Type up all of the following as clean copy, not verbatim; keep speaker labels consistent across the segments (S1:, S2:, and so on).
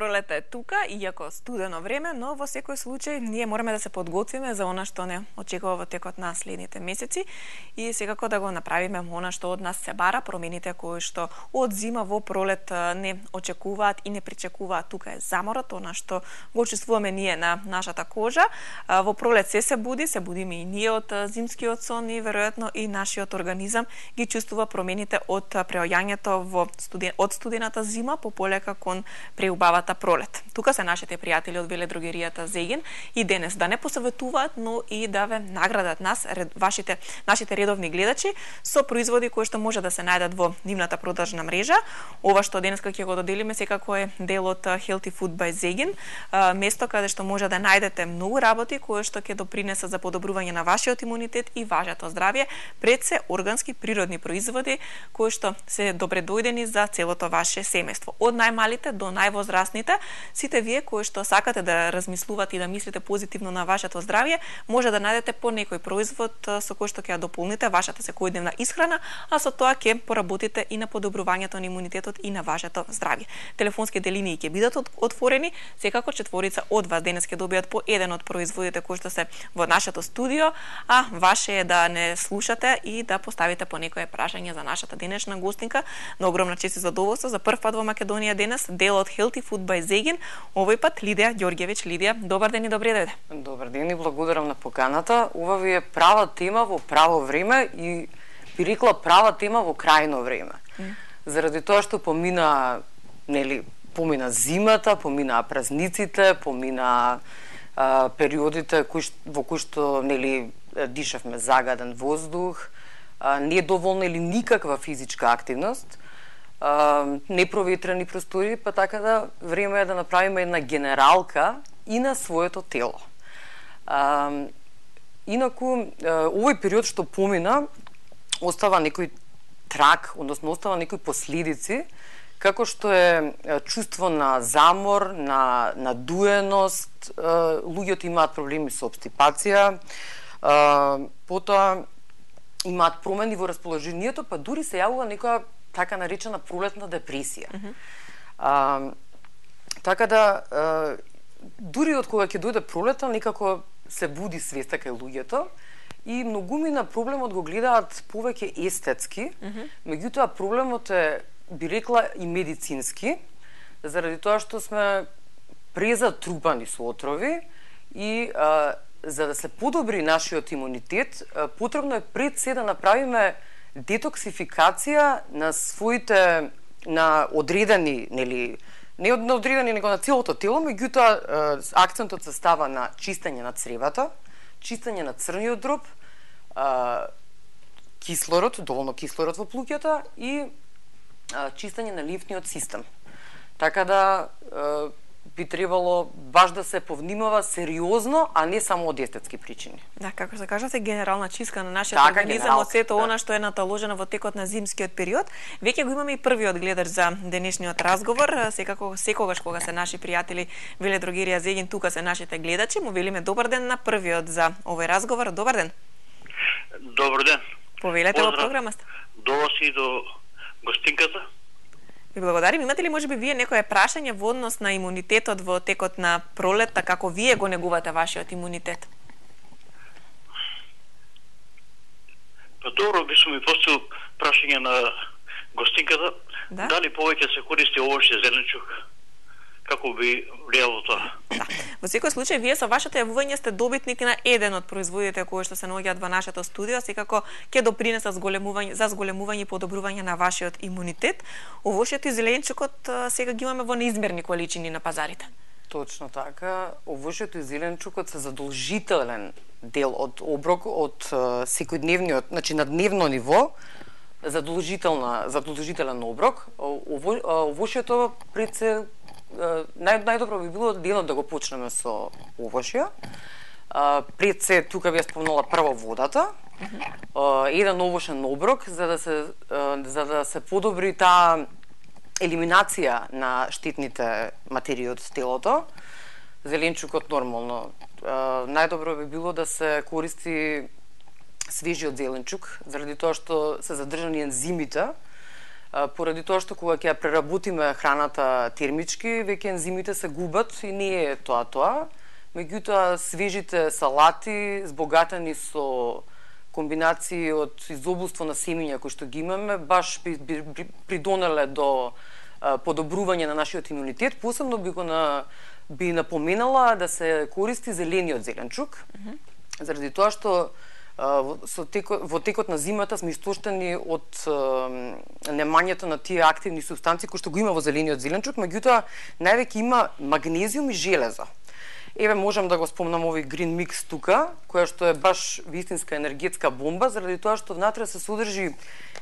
S1: Пролета е тука, иако студено време, но во секој случај ние мораме да се подготвиме за она што не очекува во текот на следните месеци и секако да го направиме она што од нас се бара, промените кои што од зима во пролет не очекуваат и не причекуваат. Тука е заморот, она што го чувствуваме ние на нашата кожа. Во пролет се будиме и ние од зимскиот сон и веројатно и нашиот организам ги чувствува промените од преоѓањето од студената зима по полека кон преубавата пролет. Тука се нашите пријатели од веледрогеријата Зегин и денес да не посоветуваат, но и да ве наградат нас, нашите редовни гледачи, со производи кои што може да се најдат во нивната продажна мрежа. Ова што денеска ќе го доделиме секако е дел од Healthy Food by Zegin, место каде што може да најдете многу работи кои што ќе допринесат за подобрување на вашиот имунитет и вашето здравје, пред се органски природни производи кои што се добре дојдени за целото ваше семејство. Од најмалите до највозрастните, сите вие кои што сакате да размислувате и да мислите позитивно на вашето здравје, може да најдете по некој производ со кој што ќе ја дополните вашата секојдневна исхрана, а со тоа ќе поработите и на подобрувањето на имунитетот и на вашето здравје. Телефонските линии ќе бидат отворени, секако четворица од вас денес ќе добијат по еден од производите кои што се во нашето студио, а ваше е да не слушате и да поставите по некое прашање за нашата денешна гостинка. На огромна чест и задоволство за прв пат во Македонија денес, дел од Healthy Food by Zegin, овој пат Лидија Ѓорѓевиќ. Лидија, добар ден и добре дојде.
S2: Добар ден и благодарам на поканата. Ова ви е права тема во право време и би рекла права тема во крајно време. Заради тоа што помина зимата, помина празниците, помина периодите во кои што дишавме загаден воздух, не е доволна или никаква физичка активност, непроветрени простори, па така да време е да направиме една генералка и на своето тело. Инаку, овој период што помина, остава некој трак, односно остава некои последици, како што е чувство на замор, на надуеност, луѓето имаат проблеми со обстипација, потоа имаат промени во расположението, па дури се јавува некоја така наречена пролетна депресија. Така да, дури од кога ќе дојде пролета, некако се буди свеста кај луѓето и многумина проблемот го гледаат повеќе естетски, меѓутоа проблемот е, би рекла, и медицински, заради тоа што сме презатрупани со отрови и за да се подобри нашиот имунитет, потребно е пред се да направиме детоксификација на своите, на одредени, не одредени, него на целото тело, меѓутоа акцентот се става на чистење на цревата, чистење на црниот дроб, кислород, доволно кислород во плуќата и чистење на лимфниот систем. Така да би требало баш да се повнимава сериозно, а не само од естетски причини.
S1: Да, како се кажате, генерална чистка на нашиот организам од сето она што е наталожено во текот на зимскиот период. Веќе го имаме и првиот гледач за денешниот разговор. Секогаш кога се наши пријатели веледрогерија Зегин, тука се нашите гледачи, му велиме добар ден на првиот за овој разговор. Добар ден.
S3: Добар ден.
S1: Повелете во програмата.
S3: До вас и до гостинката.
S1: Ви благодарим. Имате ли можеби вие некое прашање во однос на имунитетот во текот на пролетта, како вие го негувате вашиот имунитет?
S3: Па добро, би сум ми поставил прашање на гостинката.
S1: Да?
S3: Дали повеќе се користи овошје зеленчук? Како би влијало тоа?
S1: Да. Во секој случај, вие со вашето јавување сте добитник на еден од производите кои што се наоѓаат во нашето студио, секако ќе допринесат за зголемување и подобрување на вашиот имунитет. Овошјето и зеленчукот сега ги имаме во неизмерни количини на пазарите.
S2: Точно така. Овошјето и зеленчукот се задолжителен дел од оброк, од секојдневниот, значи на дневно ниво, задолжителен оброк. Овошјето пред се најдобро би било денот да го почнеме со овошје. Пред се, тука ви спомнала прво водата, еден овошен оброк за да се подобри таа елиминација на штетните материи од телото. Зеленчукот нормално. Најдобро би било да се користи свежиот зеленчук, заради тоа што се задржани ензимите поради тоа што кога ќе ја преработиме храната термички, веќе ензимите се губат и не е тоа. Меѓутоа, свежите салати, збогатени со комбинации од изобилство на семиња кои што ги имаме, баш би придонеле до подобрување на нашиот имунитет. Посебно би напоменала да се користи зелениот зеленчук, заради тоа што во текот на зимата сме истоштени од немањето на тие активни субстанции кои што го има во зелениот зеленчук, меѓутоа највеќе има магнезиум и железо. Еве можам да го спомнам овој Green Mix тука, која што е баш вистинска енергетска бомба, заради тоа што внатре се содржи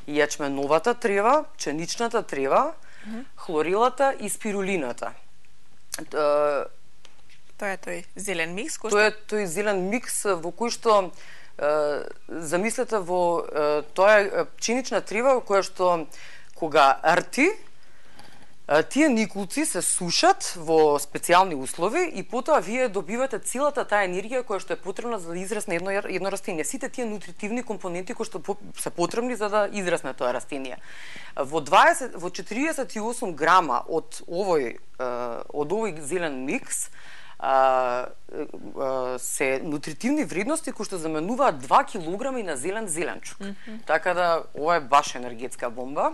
S2: јачменовата трева, пченичната трева, хлорелата и спирулината.
S1: Тоа е тој зелен микс,
S2: Тоа е тој зелен микс во кој што замислете тоа е пченична трева која што кога рти, тие никулци се сушат во специјални услови и потоа вие добивате целата таа енергија која што е потребна за да израсне едно растение. Сите тие нутритивни компоненти кои што се потребни за да израсне тоа растение. Во 48 грама од овој зелен микс се нутритивни вредности кои што заменуваат 2 килограми на зелен зеленчук. Така да ова е баш енергетска бомба.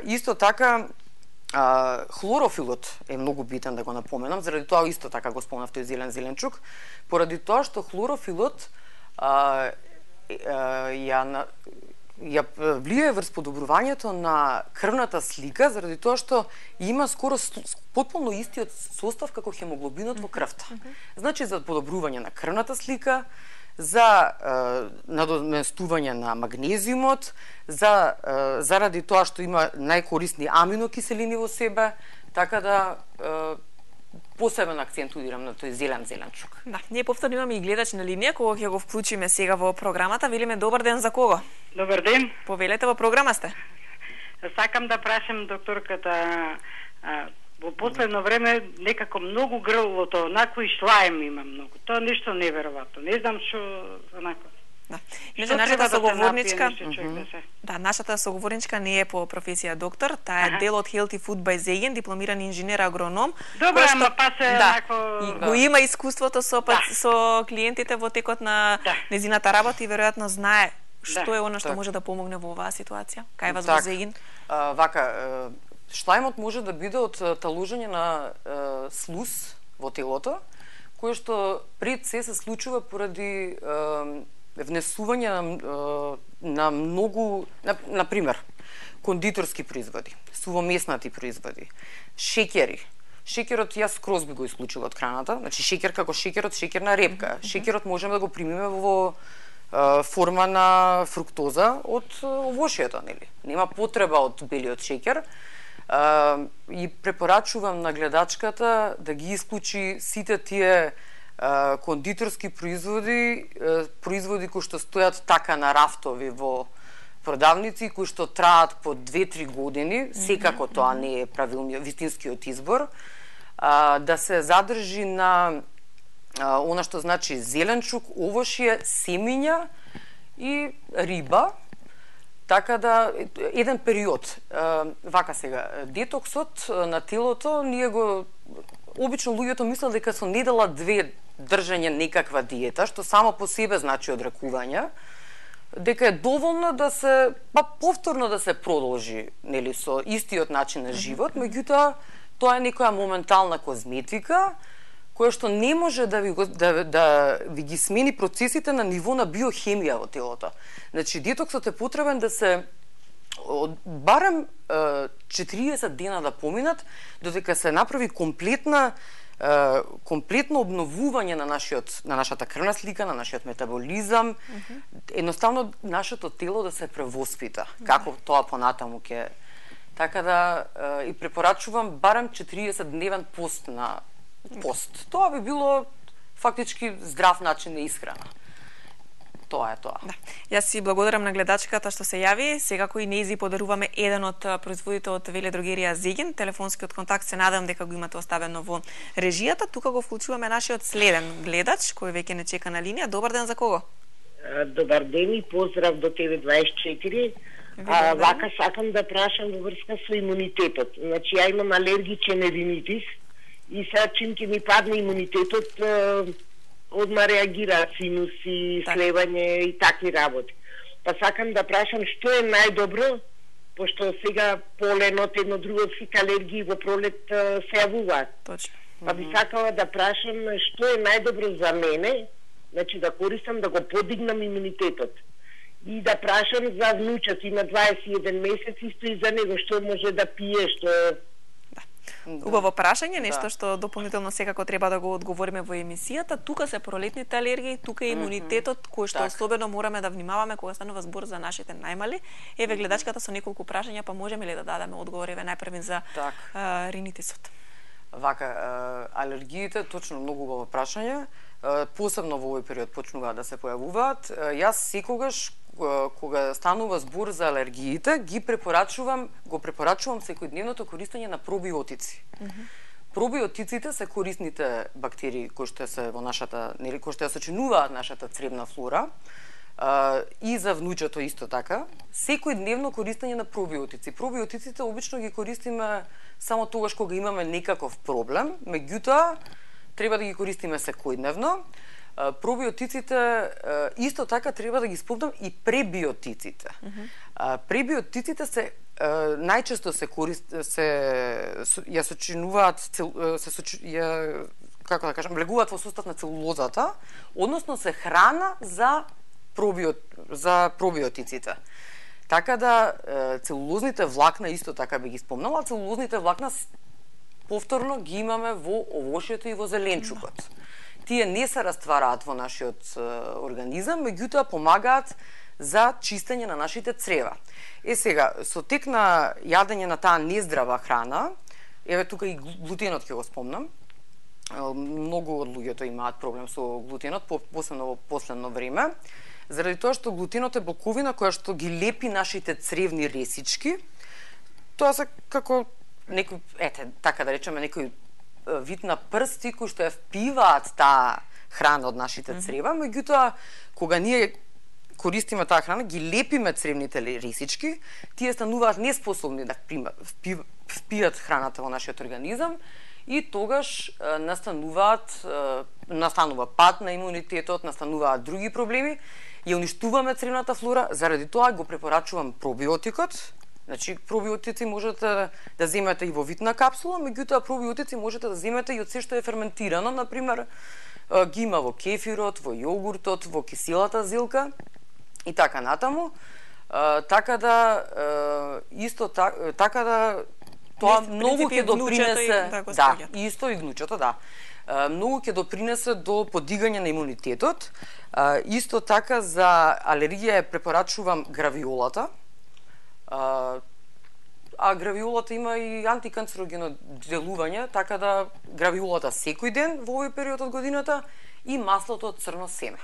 S2: Исто така хлорофилот е многу битен да го напоменам, заради тоа исто така го спомнав тој зелен зеленчук, поради тоа што хлорофилот ја влијае врз подобрувањето на крвната слика, заради тоа што има скоро потполно истиот состав како хемоглобинот во крвта. Значи за подобрување на крвната слика, за надоместување на магнезиумот, заради тоа што има најкорисни аминокиселини во себе, така да посебен акцент удирам на тој зелен зеленчук.
S1: Да, ние повторно имаме и гледач на линија, кога ќе го вклучиме сега во програмата. Велиме добар ден за кого?
S4: Добар ден.
S1: Повелете, во програма сте.
S4: Сакам да прашам докторката, во последно време некако многу грлото, онако и шлаем има многу. Тоа нешто неверојатно. Не знам што онако.
S1: Да. Иначе нашата соговорничка, нашата соговорничка не е по професија доктор, таа е дел од Healthy Food by Zegen, дипломиран инженер агроном.
S4: Добро, ама па се онако
S1: го има искуството со клиентите во текот на незината работа и веројатно знае што е она што може да помогне во оваа ситуација. Кај вас во Зеген?
S2: Вака, шлајмот може да биде од таложење на слуз во телото, кој што пред се случува поради внесување на многу, например, кондиторски производи, сувомеснати производи, шеќери. Шеќерот јас скроз би го исклучила од храната, значи шеќер како шеќерот, шеќерна репка. Шеќерот можеме да го примиме во форма на фруктоза од овошјето, нели? Нема потреба од белиот шеќер. И препорачувам на гледачката да ги исклучи сите тие кондиторски производи кои што стојат така на рафтови во продавници, кои што траат по 2-3 години, секако тоа не е правилниот вистинскиот избор, да се задржи на она што значи зеленчук, овошје, семиња и риба, така да еден период. Вака сега, детоксот на телото, ние го обично луѓето мислат дека со недела 2 држање некаква диета, што само по себе значи одрекување, дека е доволно да се повторно да се продолжи, нели, со истиот начин на живот, меѓутоа тоа е некоја моментална козметика која што не може да ви ги смени процесите на ниво на биохемија во телото. Значи детоксот е потребен да се барем 40 дена да поминат додека се направи комплетно обновување на нашата крвна слика, на нашиот метаболизам, едноставно нашето тело да се превоспита, како тоа понатаму ќе. Така да и препорачувам барем 40-дневен пост на пост. Тоа би било фактички здрав начин на исхрана. Тоа е тоа.
S1: Да. Јас си благодарам на гледачката што се јави. Секако и нејзи подаруваме еден од производите од Веледрогерија Зеген. Телефонскиот контакт се надам дека го имате оставено во режијата. Тука го вклучуваме нашиот следен гледач кој веќе не чека на линија. Добар ден за кого?
S5: Добар ден и поздрав до ТВ24. Вака сакам да прашам во врска со имунитетот. Значи, ја имам алергичен ринитис и сега чим ќе ми падне имунитетот, одма реагираат синуси, слевање и такви работи. Па сакам да прашам што е најдобро, пошто сега поленот, едно друго, сите алергии во пролет се јавуваат.
S1: Точно.
S5: Па би сакала да прашам што е најдобро за мене, значи да користам да го подигнам имунитетот. И да прашам за внучат, има 21 месец, исто и за него, што може да пие, што...
S1: Убаво прашање, нешто што дополнително секако треба да го одговориме во емисијата. Тука се пролетните алергии, тука е имунитетот, кој што особено мораме да внимаваме кога станува збор за нашите најмали. Еве гледачката со неколку прашања, па можеме ли да дадеме одговор, еве најпрви за ринитисот?
S2: Вака, алергиите, точно многу убаво прашање, посебно во овој период почнуваат да се појавуваат. Јас секогаш кога станува збор за алергиите, го препорачувам секојдневното користење на пробиотици. Пробиотиците се корисните бактерии кои што се во нашата, кои што ја сочинуваат нашата цревна флора, и за внучето исто така. Секојдневно користење на пробиотици. Пробиотиците обично ги користиме само тогаш кога имаме некаков проблем, меѓутоа треба да ги користиме секојдневно. Пробиотиците исто така треба да ги спомнам и пребиотиците. Пребиотиците се најчесто ја сочинуваат како да кажам, влегуваат во состав на целулозата, односно се храна за пробиотиците. Така да целулозните влакна исто така би ги спомнала, целулозните влакна повторно ги имаме во овошјето и во зеленчукот. Тие не се раствараат во нашиот организам, меѓутоа помагаат за чистење на нашите црева. Сега, со тек на јадење на таа нездрава храна, еве тука и глутенот ќе го спомнам, многу од луѓето имаат проблем со глутенот, посебно во последно време, заради тоа што глутенот е боковина која што ги лепи нашите цревни ресички. Тоа се како некој, така да речеме, некој вид на прсти кои што ја впиваат таа храна од нашите црева, меѓутоа кога ние користиме таа храна, ги лепиме цревните ресички, тие стануваат неспособни да впијат храната во нашиот организам и тогаш настанува пат на имунитетот, настануваат други проблеми, ја уништуваме цревната флора, заради тоа го препорачувам пробиотикот. Значи, пробиотици можете да земете и во вид на капсула, меѓутоа пробиотици можете да земете и од се што е ферментирано, например, ги има во кефирот, во јогуртот, во киселата зилка и така натаму. Така да тоа многу ќе допринесе, исто и гнучето, многу ќе допринесе до подигање на имунитетот. Исто така за алергија препорачувам гравиолата. А гравиолата има и антиканцерогено делување, така да гравиолата секој ден во овој период од годината и маслото од црно семе.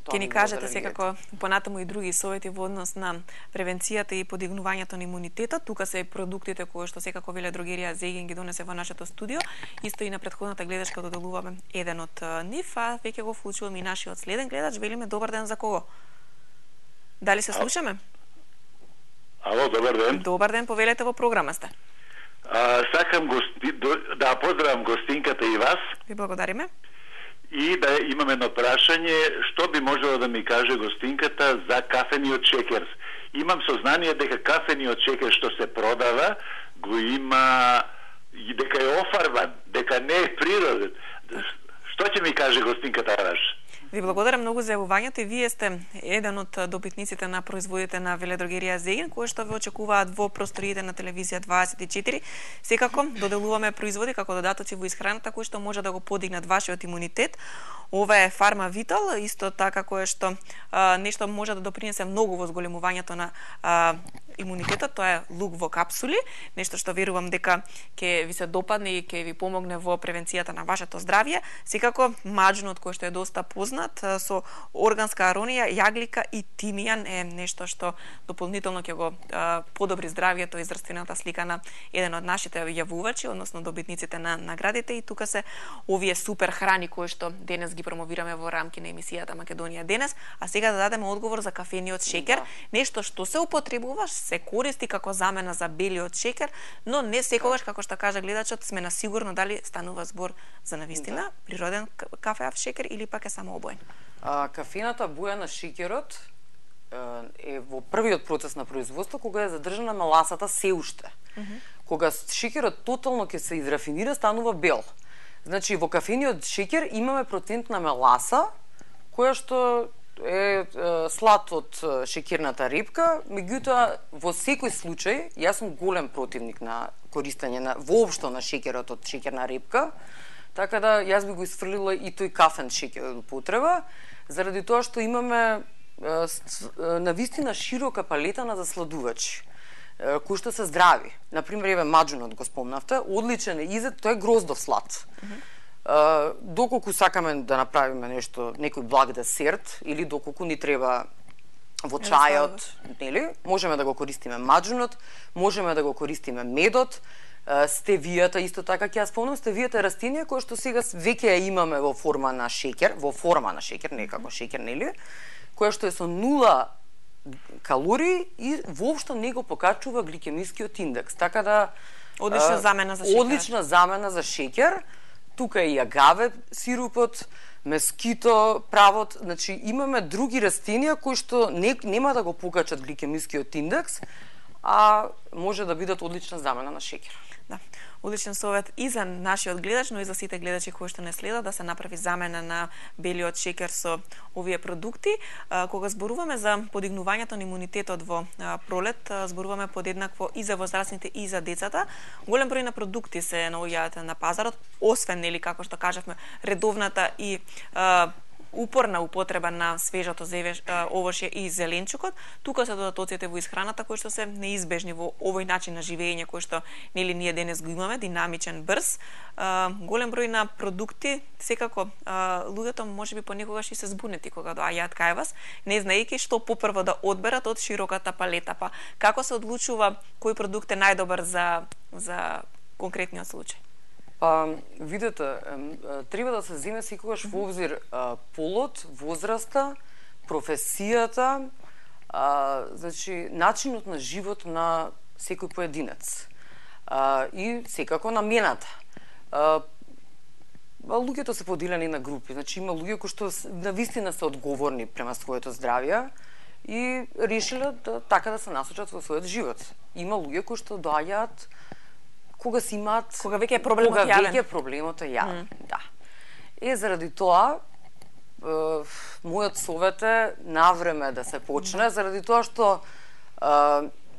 S1: Ке ни кажете секако понатаму и други совети во однос на превенцијата и подигнувањето на имунитетот. Тука се продуктите кои што секако Веледрогерија Зегин ги донесе во нашето студио. Исто и на претходната гледачка доделуваме еден од нив, а веќе го вклучуваме и нашиот следен гледач. Велиме добар ден за кого? Дали се слушаме?
S6: Ало, добар ден.
S1: Добар ден, повелете, во програма сте.
S6: Сакам да поздравам гостинката и вас.
S1: Ви благодариме.
S6: И да имам едно прашање, што би можела да ми каже гостинката за кафениот шекер? Имам сознание дека кафениот шекер што се продава го има и дека е офарбан, дека не е природен. Што ќе ми каже гостинката ваша?
S1: Ви благодарам многу за јавувањето и вие сте еден од добитниците на производите на Веледрогерија Зегин, кои што ве очекуваат во просториите на телевизија 24. Секако доделуваме производи како додатоци во исхраната кои што може да го подигнат вашиот имунитет. Ова е Фарма Витал, исто така кое што нешто може да допринесе многу во зголемувањето на имунитетот, тоа е лук во капсули, нешто што верувам дека ќе ви се допадне и ќе ви помогне во превенцијата на вашето здравје. Секако маџунот кој што е доста познат, познат со органска аронија, јаглика и тимијан е нешто што дополнително ќе го подобри здравјето и здравствената слика на еден од нашите јавувачи, односно добитниците на наградите, и тука се овие супер храни кои што денес ги промовираме во рамки на емисијата Македонија денес, а сега да дадеме одговор за кафениот шеќер, нешто што се употребува, се користи како замена за белиот шеќер, но не секогаш, како што кажа гледачот, сме на сигурно дали станува збор за навистина природен кафеав шеќер или пак е само обоен.
S2: Кафената боја на шеќерот е во првиот процес на производство, кога е задржана меласата се уште. Кога шеќерот тотално ќе се израфинира, станува бел. Значи, во кафениот шеќер имаме процент на меласа, која што е слад од шеќерната репка, меѓутоа во секој случај, јас сум голем противник на користење на воопшто на шеќерот од шеќерна репка, така да јас би го исфрлила и тој кафен шеќер од употреба, заради тоа што имаме навистина широка палета на засладувачи кои што се здрави. Например, еве маџунот го спомнавте, одличен е изед, тој е гроздов слад. Доколку сакаме да направиме нешто, некој благ десерт, или доколку ни треба во чајот, нели, можеме да го користиме маџунот, можеме да го користиме медот, стевијата исто така. Ќе ја спомнам, стевијата е растение кое што сега веќе ја имаме во форма на шеќер, не како шеќер, нели, кое што е со 0 калории и воопшто не го покачува гликемискиот индекс. Така да
S1: одлична замена за шеќер.
S2: Одлична замена за шеќер. Тука е и агаве сирупот, мескито, правот, значи имаме други растенија кои што нема да го покачат гликемискиот индекс, а може да бидат одлична замена на шеќер.
S1: Да. Одличен совет и за нашиот гледач, но и за сите гледачи кои што не следат, да се направи замена на белиот шеќер со овие продукти. Кога зборуваме за подигнувањето на имунитетот во пролет, зборуваме подеднакво и за возрастните и за децата. Голем број на продукти се наоѓаат на пазарот, освен, нели, како што кажавме, редовната и упорна употреба на свежото овошје и зеленчукот. Тука се додатоците во исхраната кои што се неизбежни во овој начин на живење кој што нели ние денес го имаме, динамичен, брз. Голем број на продукти, секако луѓето можеби понекогаш и се збунети кога доаѓаат кај вас, не знаејќи што попрво да одберат од широката палета. Па како се одлучува кој продукт е најдобар за конкретниот случај?
S2: Видете, треба да се земе секогаш во обзир полот, возраста, професијата, значи начинот на живот на секој поединец и секако намената. Луѓето се поделени на групи, значи има луѓе кои што навистина се одговорни према своето здравје и решиле така да се насочат во својот живот. Има луѓе кои што доаѓаат кога си имаат...
S1: Кога веќе е проблемот јавен.
S2: Кога веќе проблемот е јавен, да. Заради тоа, мојот совет е навреме да се почне, заради тоа што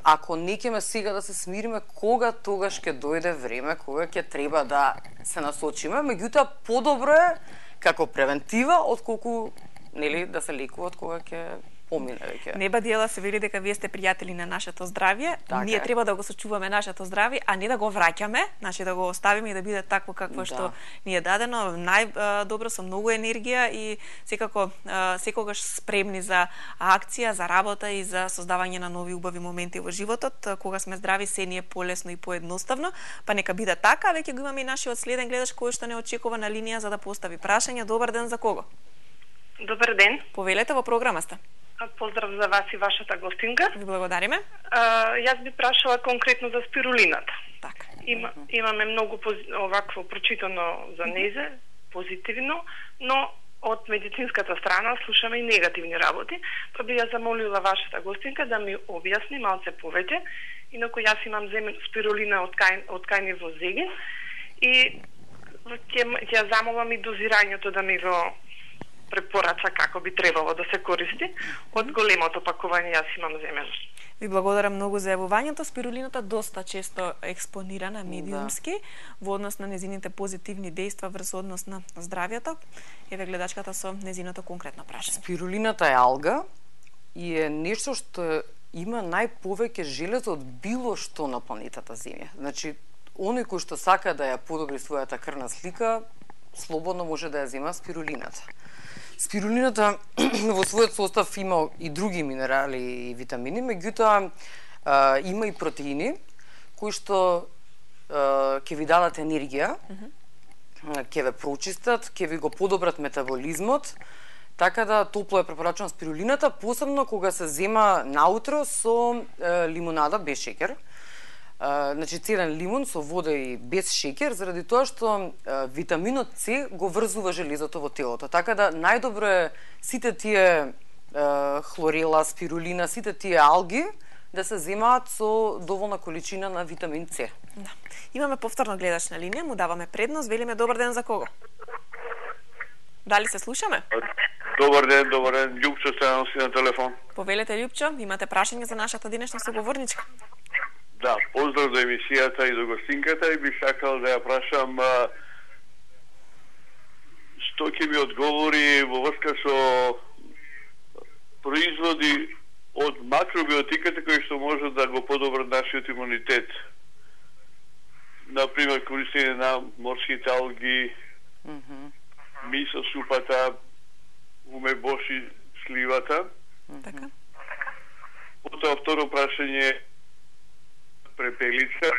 S2: ако не ќеме сега да се смириме, кога тогаш ќе дојде време, кога ќе треба да се насочиме, меѓутоа подобро е како превентива, отколку, нели, да се лекува од кога ќе помине веќе.
S1: Неба дела се вели дека вие сте пријатели на нашето здравје.
S2: Така
S1: ние треба да го сочуваме нашето здравје, а не да го враќаме, значи да го оставиме и да биде такво какво што ни е дадено, најдобро, со многу енергија и секако секогаш спремни за акција, за работа и за создавање на нови убави моменти во животот. Кога сме здрави, се ни е полесно и поедноставно, па нека биде така. Веќе го имаме и нашиот следен гледач кој што не очекува на линија за да постави прашање. Добар ден, за кого?
S7: Добар ден.
S1: Повелете, во програма сте.
S7: Поздрав за вас и вашата гостинка.
S1: Ви благодариме.
S7: Јас би прашала конкретно за спирулината.
S1: Така.
S7: Имаме многу овакво прочитано за незе, позитивно, но од медицинската страна слушаме и негативни работи, па би ја замолила вашата гостинка да ми објасни малце повеќе. Инаку јас имам земен спирулина од кајни во Зегин и ќе ја замолам и дозирањето да ми го препорача како би требало да се користи. Од големото пакување јас имам земено.
S1: Ви благодарам многу за јавувањето. Спирулината доста често експонирана медиумски во однос на незините позитивни дејства врз однос на здравјето. Еве гледачката со незиното конкретно прашање.
S2: Спирулината е алга и е нешто што има најповеќе железо од било што на планетата Земја. Значи, оној кој што сака да ја подобри својата крвна слика, слободно може да ја зема спирулината. Спирулината во својот состав има и други минерали и витамини, меѓутоа има и протеини кои што ќе ви дадат енергија, ќе ве прочистат, ќе ви го подобрат метаболизмот, така да топло е препорачувам спирулината, посебно кога се зема наутро со лимонада без шеќер. Значи цеден лимон со вода и без шеќер, заради тоа што витаминот С го врзува железото во телото. Така да најдобро е сите тие хлорела, спирулина, сите тие алги да се земаат со доволна количина на витамин С.
S1: Да. Имаме повторно гледач на линија, му даваме предност, велиме добар ден за кого? Дали се слушаме?
S8: Добар ден, Љупчо се носи на телефон.
S1: Повелете, Љупчо, имате прашање за нашата денешна соговорничка?
S8: Да, поздрав до емисијата и до гостинката и бих сакал да ја прашам што ќе ми одговори во врска со производи од макробиотиката кои што може да го подобрат нашиот имунитет. Например, користење на морските алги, мисо супата, умебоши сливата.
S1: Така.
S8: Потоа второ прашање препелица,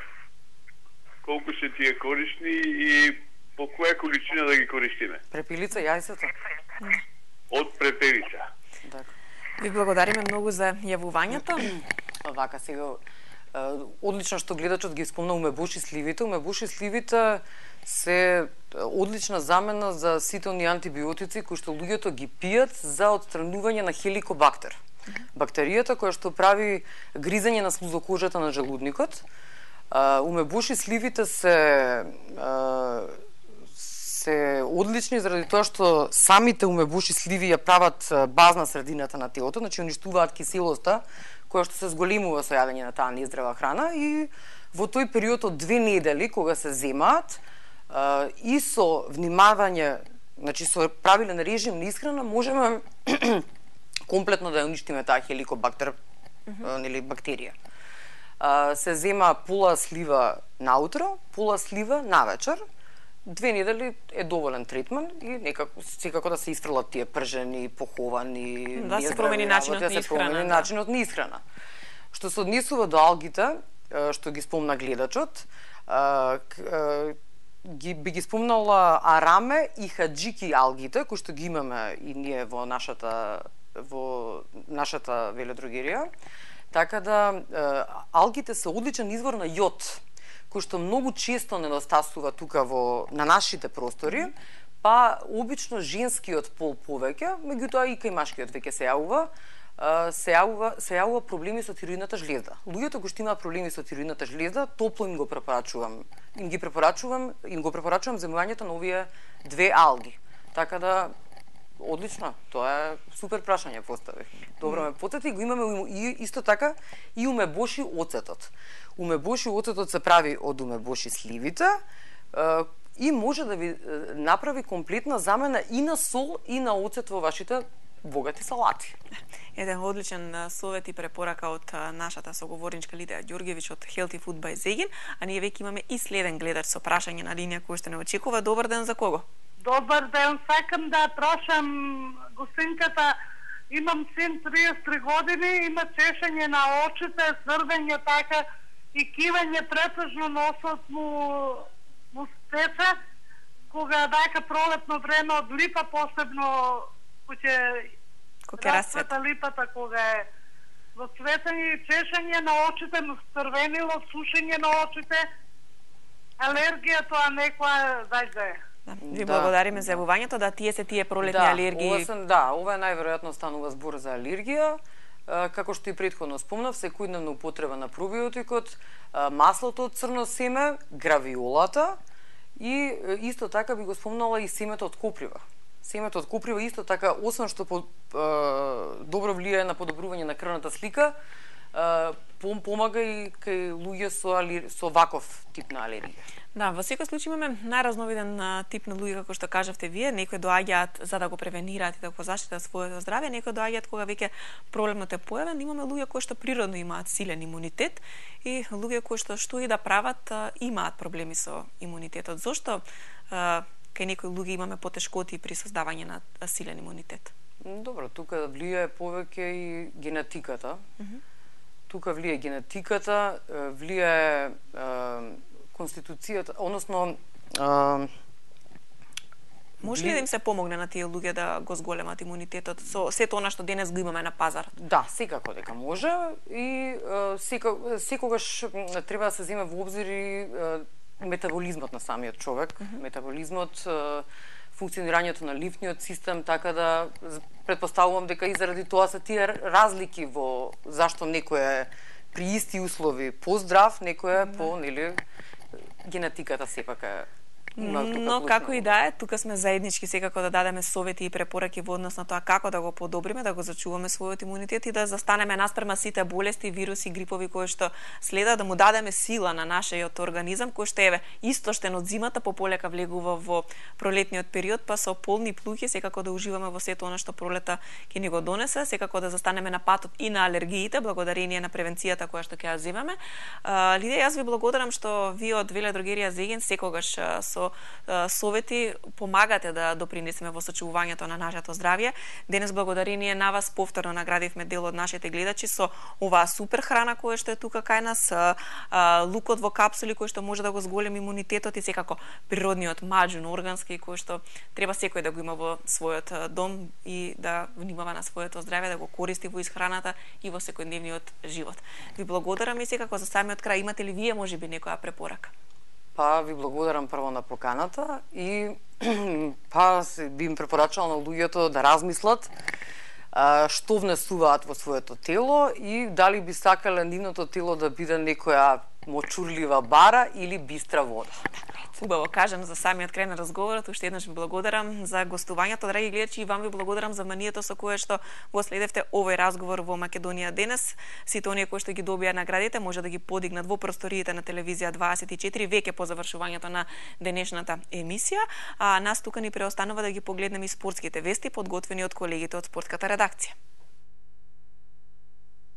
S8: колку се тие корисни и по која количина да ги користиме?
S2: Препелица, јајцето?
S8: Од препелица.
S2: Така.
S1: Ви благодариме многу за јавувањето.
S2: Вака сега одлично што гледачот ги спомна умебоши сливите. Умебоши сливите се одлична замена за сите оние антибиотици кои што луѓето ги пијат за отстранување на хеликобактер. Бактеријата која што прави гризење на слузокожата на желудникот. Умебоши сливите се одлични заради тоа што самите умебоши сливи ја прават базна средината на телото, значи уништуваат киселоста која што се зголемува со јадење на таа нездрава храна и во тој период од 2 недели кога се земаат и со внимавање, значи со правилен режим на исхрана можеме комплетно да ја уништиме таа хеликобактер или бактерија. Се зема пола слива наутро, пола слива навечер. 2 недели е доволен третман и некако секако да се исфрлат тие пржени, поховани,
S1: да се промени начинот на исхрана.
S2: Начинот на исхрана. Што се однесува до алгите, што ги спомна гледачот, би ги спомнала араме и хаджики алгите, кои што ги имаме и ние во нашата веледрогерија. Така да алгите се одличен извор на јод, кој што многу често недостасува тука на нашите простори, па обично женскиот пол повеќе, меѓутоа и кај машкиот веќе се јавува проблеми со тироидната жлезда. Луѓето кои што имаат проблеми со тироидната жлезда, топло им го препорачувам земувањето на овие 2 алги. Така да одлично, тоа е супер прашање поставив. Добро ме потети, го имаме исто така и умебоши оцетот. Умебоши оцетот се прави од умебоши сливите и може да ви направи комплетна замена и на сол и на оцет во вашите богати салати.
S1: Еден одличен совет и препорака од нашата соговорничка Лидија Ѓорѓевиќ од Healthy Food by Zegin, а ние веќе имаме и следен гледач со прашање на линија кој што не очекува. Добар ден за кого?
S9: Добар ден, сакам да прашам гостинката. Имам син 33 години, има чешење на очите, сврвење така и кивање претежно носот му стече, кога дека пролетно време од липа, посебно кога расцвета липата, кога е во цветење, чешење на очите, му црвенило, сушење на очите, алергија, тоа некоја зајде е.
S1: Ви благодариме за јавувањето, да тие се тие пролетни алергии.
S2: Ова најверојатно станува збор за алергија. Како што и претходно спомнав, секојдневна употреба на пробиотикот, маслото од црно семе, гравиолата и исто така би го спомнала и семето од коприва. Семето од коприва исто така, освен што добро влијае на подобрување на крвната слика, помага и кај луѓе со ваков тип на алергија.
S1: Да, во секој случај имаме најразновиден тип на луѓе, како што кажавте вие. Некои доаѓаат за да го превенираат и да го заштитат своето здравје, некои доаѓаат кога веќе проблемот е појавен. Имаме луѓе кои што природно имаат силен имунитет и луѓе кои што и да прават имаат проблеми со имунитетот. Зошто кај некои луѓе имаме потешкоти при создавање на силен имунитет?
S2: Добро, тука влијае повеќе и генетиката. Тука влијае генетиката, влијае конституцијата, односно
S1: може ли да им се помогне на тие луѓе да го зголемат имунитетот со сето она што денес го имаме на пазар?
S2: Да, секако дека може и секогаш треба да се земе во обзир и метаболизмот на самиот човек, метаболизмот, функционирањето на ливниот систем, така да претпоставувам дека и заради тоа се тие разлики во зашто некој е при исти услови поздрав, некој е по, нели, генетиката сепак е.
S1: Но како и да е, тука сме заеднички секако да дадеме совети и препораки во однос на тоа како да го подобриме, да го зачуваме својот имунитет и да застанеме наспрема сите болести, вируси, грипови кои што следа, да му дадеме сила на нашиот организам кој што еве истоштен од зимата, пополека влегува во пролетниот период, па со полни плуќи секако да уживаме во сето она што пролета ќе ни го донесе, секако да застанеме на патот и на алергиите благодарение на превенцијата која што ќе ја земеме. Лидија, јас ви благодарам што вие од Веледрогерија Зеген секогаш со совети помагате да допринесеме во сочувувањето на нашето здравје. Денес благодарение на вас повторно наградивме дел од нашите гледачи со оваа супер храна која што е тука кај нас, лукот во капсули кој што може да го зголеми имунитетот и секако природниот маџун органски кој што треба секој да го има во својот дом и да внимава на своето здравје, да го користи во исхраната и во секојдневниот живот. Ви благодарам и секако за самиот крај имате ли вие можеби некоја препорака?
S2: Па ви благодарам прво на поканата и па би им препорачала на луѓето да размислат што внесуваат во своето тело и дали би сакале нивното тело да биде некоја мочурлива бара или бистра вода.
S1: Убаво кажам за самиот крај на разговорот. Уште еднаш ви благодарам за гостувањето, драги гледачи, и вам ви благодарам за вниманието со кое што го следевте овој разговор во Македонија денес. Сите оние кои што ги добија наградите може да ги подигнат во просториите на телевизија 24 веќе по завршувањето на денешната емисија, а нас тука ни преостанува да ги погледнеме и спортските вести подготвени од колегите од спортската редакција.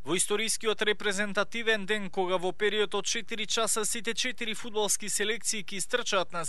S10: Во историскиот репрезентативен ден, кога во период од 4 часа сите 4 фудбалски селекции ќе истрчаат на